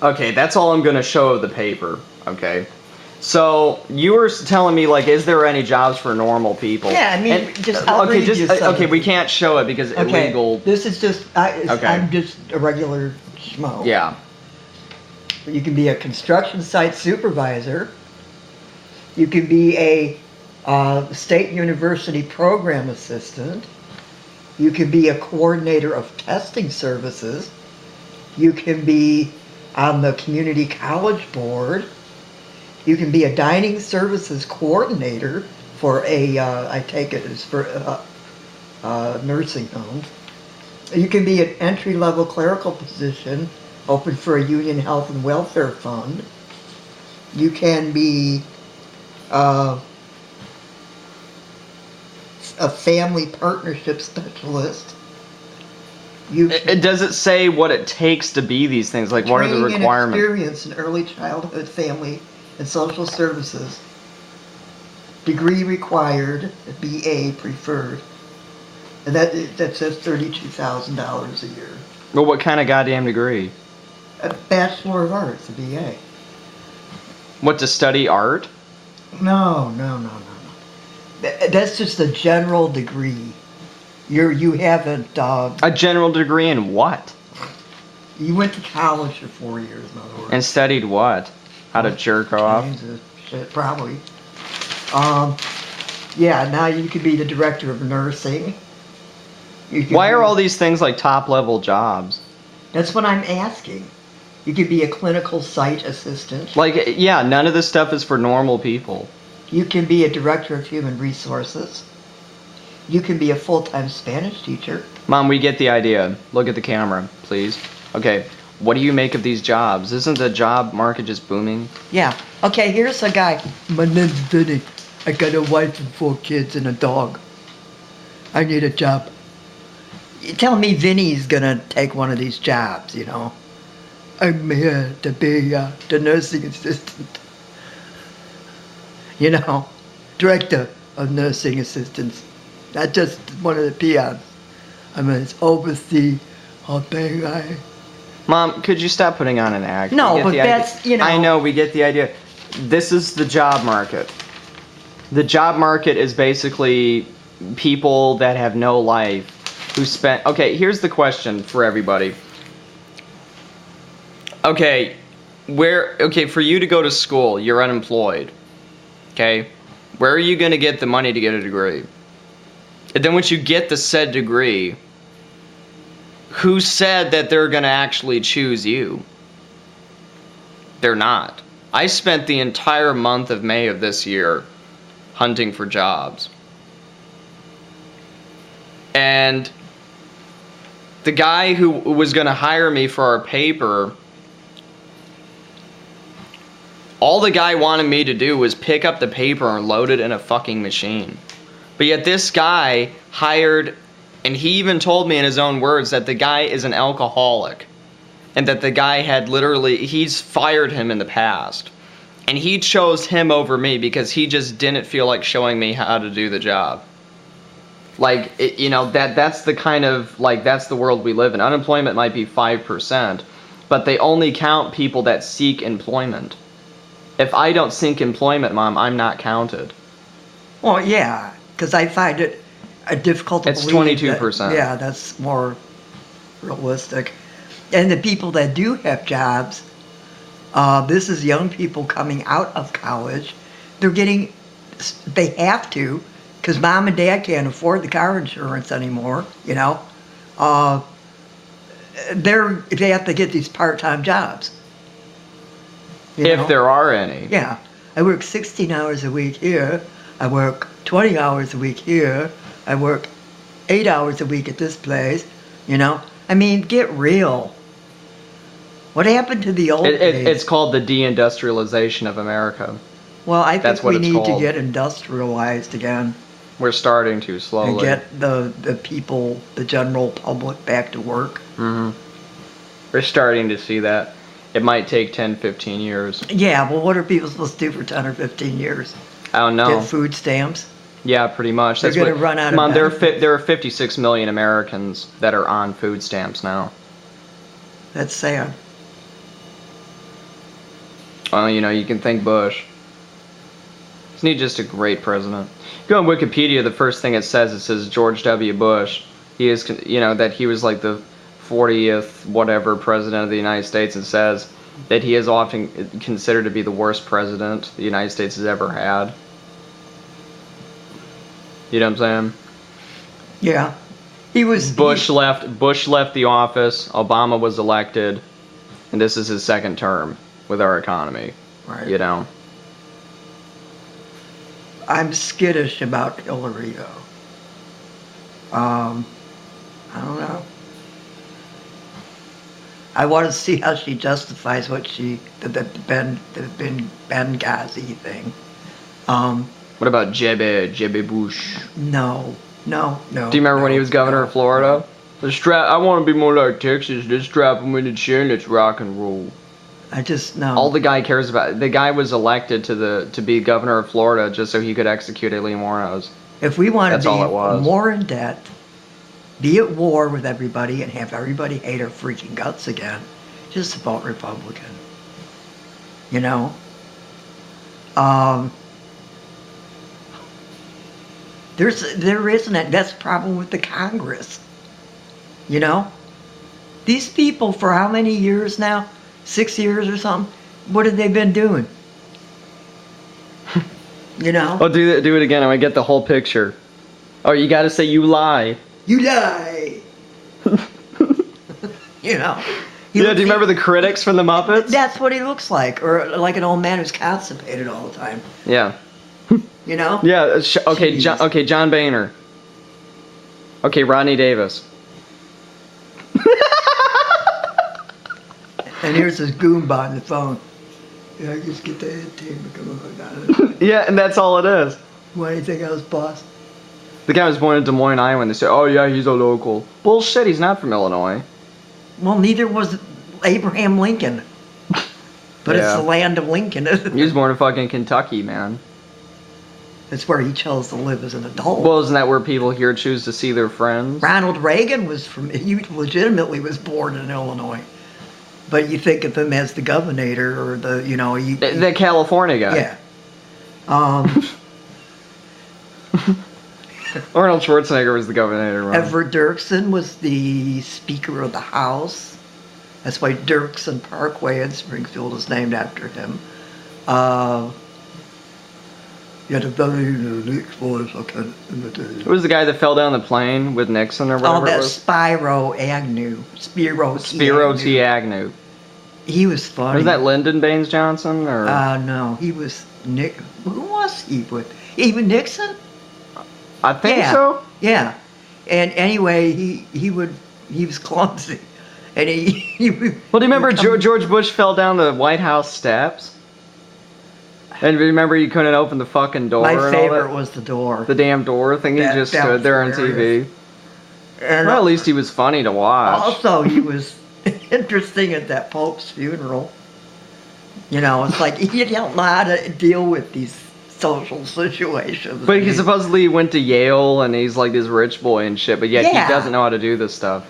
Okay, that's all I'm gonna show of the paper. Okay. So you were telling me, like, is there any jobs for normal people? Yeah, I mean, I'll okay, read you some okay. of We it. can't show it because Okay, illegal. this is just, Okay. I'm just a regular schmo. Yeah. You can be a construction site supervisor. You can be a state university program assistant. You can be a coordinator of testing services. You can be on the community college board. You can be a dining services coordinator for I take it as for nursing homes. You can be an entry-level clerical position open for a union health and welfare fund. You can be a family partnership specialist. Does it say what it takes to be these things? Like, what are the requirements? Training and experience in early childhood, family, and social services. Degree required, BA preferred. And that says $32,000 a year. Well, what kind of goddamn degree? A Bachelor of Arts, a BA. What, to study art? No. That's just a general degree. You haven't. A general degree in what? You went to college for 4 years, in other words. And studied what? How to jerk off? Kinds of shit, probably. Yeah, now you could be the director of nursing. Why are all these things like top-level jobs? That's what I'm asking. You could be a clinical site assistant. Like, yeah, none of this stuff is for normal people. You can be a director of human resources. You can be a full-time Spanish teacher. Mom, we get the idea. Look at the camera, please. Okay, what do you make of these jobs? Isn't the job market just booming? Yeah. Okay, here's a guy. My name's Vinny. I got a wife and 4 kids and a dog. I need a job. You tell me Vinny's gonna take one of these jobs, you know. I'm here to be the nursing assistant. You know, director of nursing assistants. Not just one of the peons. I mean, it's oversee all big guy. Mom, could you stop putting on an act? No, but that's, you know. I know, we get the idea. This is the job market. The job market is basically people that have no life who spent... Okay, here's the question for everybody. Okay, for you to go to school, you're unemployed. Okay? Where are you going to get the money to get a degree? And then once you get the said degree, who said that they're going to actually choose you? They're not. I spent the entire month of May of this year hunting for jobs. And the guy who was going to hire me for our paper, all the guy wanted me to do was pick up the paper and load it in a fucking machine. But yet this guy hired, and he even told me in his own words that the guy is an alcoholic. And that the guy had he's fired him in the past. And he chose him over me because he just didn't feel like showing me how to do the job. Like, you know, that's the kind of, like, that's the world we live in. Unemployment might be 5%, but they only count people that seek employment. If I don't seek employment, Mom, I'm not counted. Well, yeah, because I find it difficult to believe. It's 22%. Yeah, that's more realistic. And the people that do have jobs, this is young people coming out of college. They have to, because mom and dad can't afford the car insurance anymore, you know. They have to get these part-time jobs. If there are any. Yeah. I work 16 hours a week here. I work 20 hours a week here. I work 8 hours a week at this place, you know. I mean, get real. What happened to the old days? It's called the deindustrialization of America. Well, I That's think we what it's need to called. get industrialized again. We're starting to, slowly. And get the people, the general public, back to work. Mm-hmm. We're starting to see that. It might take 10, 15 years. Yeah, well, what are people supposed to do for 10 or 15 years? I don't know. Get food stamps? Yeah, pretty much. They're going to run out of Mom, benefits. there are 56 million Americans that are on food stamps now. That's sad. Well, you know, you can thank Bush. Isn't he just a great president? Go on Wikipedia, the first thing it says George W. Bush. He is, you know, that he was like the 40th whatever president of the United States, and says that he is often considered to be the worst president the United States has ever had. You know what I'm saying? Yeah. Bush left the office, Obama was elected, and this is his second term with our economy. Right. You know? I'm skittish about Hillary, though. I don't know. I want to see how she justifies what the Benghazi thing. What about Jeb Bush? No. Do you remember when he was governor of Florida? I want to be more like Texas. Let's strap him in the chair and let's rock and roll. I just know. All the guy cares about. The guy was elected to be governor of Florida just so he could execute Aileen Wuornos. If we want That's to all it be was. more in debt, be at war with everybody, and have everybody hate our freaking guts again, just vote Republican. You know? There isn't. That's the problem with the Congress. You know? These people, for how many years now? 6 years or something? What have they been doing? You know? Oh, do it again. I want to get the whole picture. Oh, you got to say you lie. You lie! You know? Do you remember the critics from the Muppets? That's what he looks like. Or like an old man who's constipated all the time. Yeah. You know? Yeah, okay, Jeez. John Boehner. Okay, Rodney Davis. And here's this Goomba on the phone. Yeah, I just get the head team to come on. Yeah, and that's all it is. Want anything else, boss? The guy was born in Des Moines, Iowa, and they say, oh yeah, he's a local. Bullshit, he's not from Illinois. Well, neither was Abraham Lincoln. But Yeah. it's the land of Lincoln, isn't He it? was born in fucking Kentucky, man. That's where he chose to live as an adult. Well, isn't that where people here choose to see their friends? Ronald Reagan he legitimately was born in Illinois. But you think of him as the governor or the California guy. Yeah. Arnold Schwarzenegger was the governor. Right? Everett Dirksen was the Speaker of the House. That's why Dirksen Parkway in Springfield is named after him. He had a very unique voice, I can't imitate. Who was the guy that fell down the plane with Nixon or whatever it that's was? Spiro Agnew. Spiro T. Agnew. He was funny. Was that Lyndon Baines Johnson? Or? No, he was Nick. Who was he with? Even Nixon? I think Yeah. so. Yeah. And anyway, he was clumsy. And he Well, do you remember George Bush fell down the White House steps? And remember he couldn't open the fucking door. My and all favorite that? was the door. The damn door thing. He That- just that stood was there on hilarious. TV. And Well, at least he was funny to watch. also, he was interesting at that Pope's funeral. You know, it's like he don't know how to deal with these social situations. But he supposedly went to Yale and he's like this rich boy and shit, but yet Yeah. he doesn't know how to do this stuff.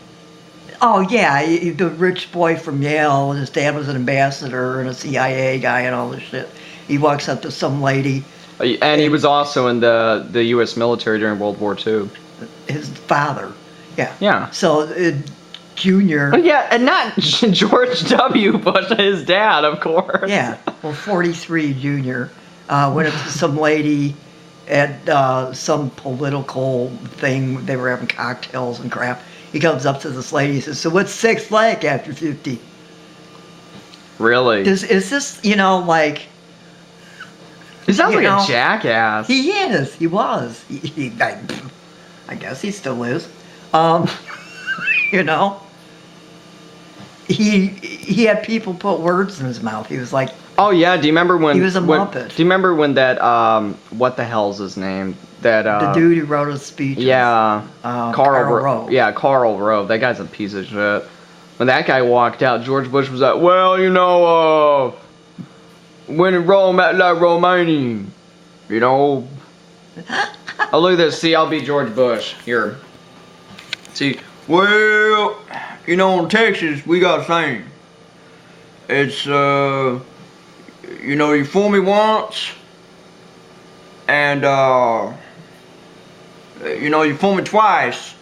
Oh yeah, the rich boy from Yale, and his dad was an ambassador and a CIA guy and all this shit. He walks up to some lady. And he was also in the U.S. military during World War II. His father. Yeah. Yeah. So, Junior. But yeah, and not George W. Bush, his dad, of course. Yeah. Well, 43 Junior went up to some lady at some political thing. They were having cocktails and crap. He comes up to this lady. He says, "So what's sex like after 50?" Really? Is this like? He sounds you like know, a jackass. He is. He was. I guess he still is. You know. He had people put words in his mouth. He was like, Oh yeah, do you remember when He was a Muppet. Do you remember when that what the hell's his name? That the dude who wrote his speeches. Yeah. Karl Rove. Yeah, Karl Rove. That guy's a piece of shit. When that guy walked out, George Bush was like, well, when in Rome, act like Romanian. You know? Oh, look at this. See, I'll be George Bush. Here. See, well, in Texas, we got a saying. It's, you know, you fooled me once, and you know, you fooled me twice,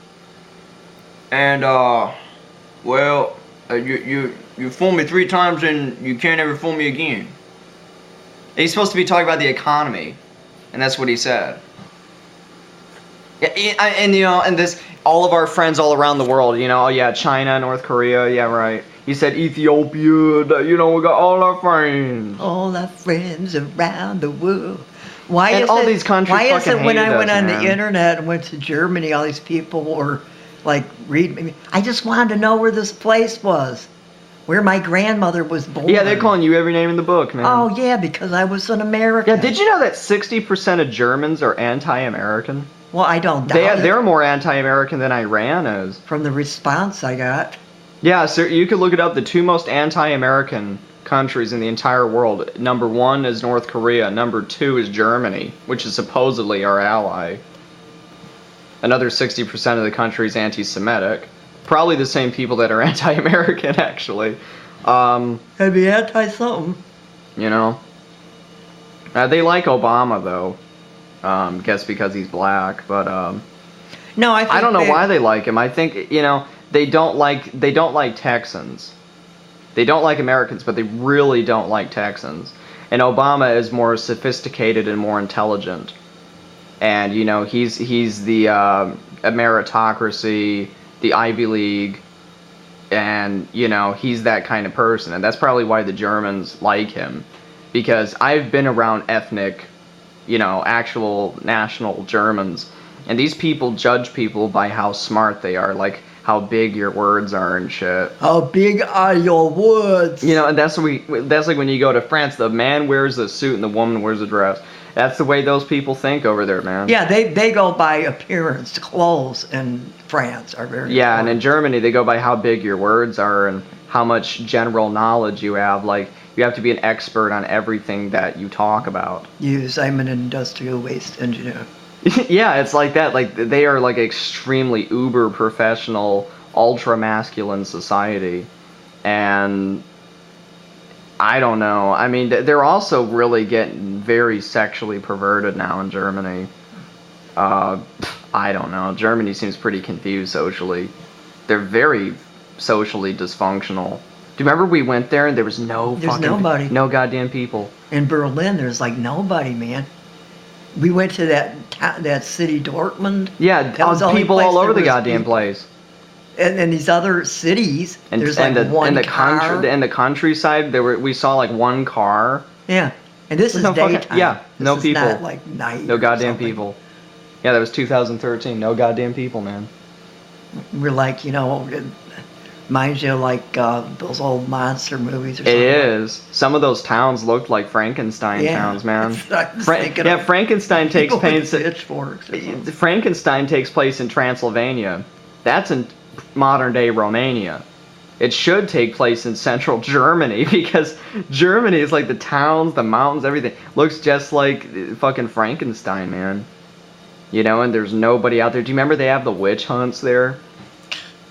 and well, you fooled me 3 times, and you can't ever fool me again. He's supposed to be talking about the economy, and that's what he said. Yeah, and you know, and this, all of our friends all around the world, you know, oh yeah, China, North Korea, yeah, right. He said Ethiopia, you know, we got all our friends. All our friends around the world. Why And is all it, these countries why is fucking it when I hated went us, on man. the internet and went to Germany, all these people were like reading? I just wanted to know where this place was, where my grandmother was born. Yeah, they're calling you every name in the book, man. Oh yeah, because I was an American. Yeah, did you know that 60% of Germans are anti-American? Well, I don't doubt it They're more anti-American than Iran is. from the response I got. Yeah, so you could look it up. The 2 most anti-American countries in the entire world. Number 1 is North Korea. Number 2 is Germany, which is supposedly our ally. Another 60% of the country is anti-Semitic. Probably the same people that are anti-American, actually. I'd be anti-something. You know? They like Obama, though. Guess because he's black, but No, I think I don't know why they like him. I think, you know, they don't like Texans. They don't like Americans, but they really don't like Texans. And Obama is more sophisticated and more intelligent. And you know, he's the a meritocracy, the Ivy League, and you know, he's that kind of person. And that's probably why the Germans like him, because I've been around ethnic, you know, actual national Germans, and these people judge people by how smart they are, like how big your words are and shit. How big are your words? You know, and that's like when you go to France, the man wears a suit and the woman wears a dress. That's the way those people think over there, man. Yeah, they go by appearance. Clothes in France are very Yeah, and important. in Germany they go by how big your words are and how much general knowledge you have. Like, you have to be an expert on everything that you talk about. Yes, I'm an industrial waste engineer. Yeah, it's like that. Like, they are like extremely uber professional, ultra masculine society, and I don't know. I mean, they're also really getting very sexually perverted now in Germany. I don't know. Germany seems pretty confused socially. They're very socially dysfunctional. Do you remember we went there and there was no There's fucking nobody. no goddamn people? In Berlin, there's like nobody, man. We went to that city, Dortmund. Yeah, That was the only people place all there over the was goddamn people. place. And these other cities, And there's and like the one and the car. country and the countryside, we saw like one car. Yeah, and this is No fucking- daytime. yeah, This no is people. Not like night. No or goddamn something. people. Yeah, that was 2013. No goddamn people, man. We're like, you know, it reminds you of like those old monster movies or It something. is. Some of those towns looked like Frankenstein Yeah, towns, man. it's like thinking Yeah, of Frankenstein takes People with place. pitchforks or something. Frankenstein takes place in Transylvania. That's in modern day Romania. It should take place in central Germany because Germany is like the towns, the mountains, everything looks just like fucking Frankenstein, man. You know, and there's nobody out there. Do you remember they have the witch hunts there?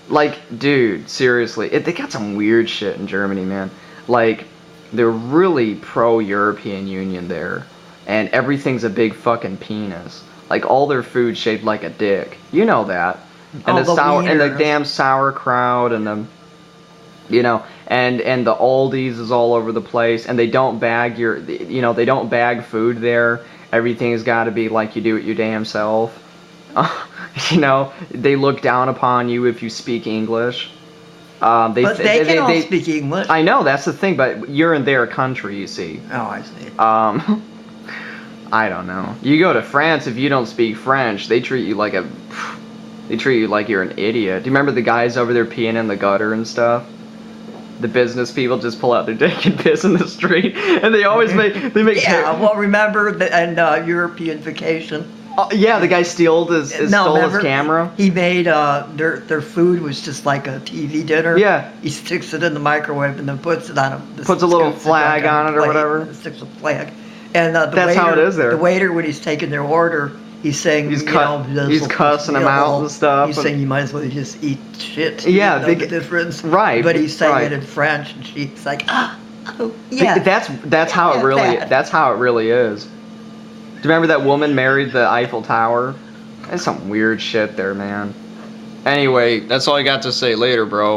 Like, dude, seriously, they got some weird shit in Germany, man. Like, they're really pro-European Union there, and everything's a big fucking penis. Like, all their food shaped like a dick. You know that. And Oh, the the damn sauerkraut and the, you know, and the Aldi's is all over the place, and they don't bag they don't bag food there. Everything's got to be like you do it your damn self. You know, they look down upon you if you speak English. But they can all speak English. I know, that's the thing, but you're in their country, you see. Oh, I see. I don't know. You go to France, if you don't speak French, they treat you like you're an idiot. Do you remember the guys over there peeing in the gutter and stuff? The business people just pull out their dick and piss in the street, and they always make Yeah, well, remember European Vacation? yeah, the guy stole his camera. He made their food was just like a TV dinner. Yeah. He sticks it in the microwave and then puts it on a Puts a little flag on it or plate, whatever. and sticks a flag. And the That's waiter, how it is there. The waiter, when he's taking their order, he's saying, He's you know, he's cussing them out and stuff. He's and- saying you might as well just eat shit. Yeah, you know they the get- difference. right, But he's saying right. it in French, and she's like, Oh, yeah. That's how it really that. that's how it really is. Do you remember that woman married the Eiffel Tower? That's some weird shit there, man. Anyway, that's all I got to say. Later, bro.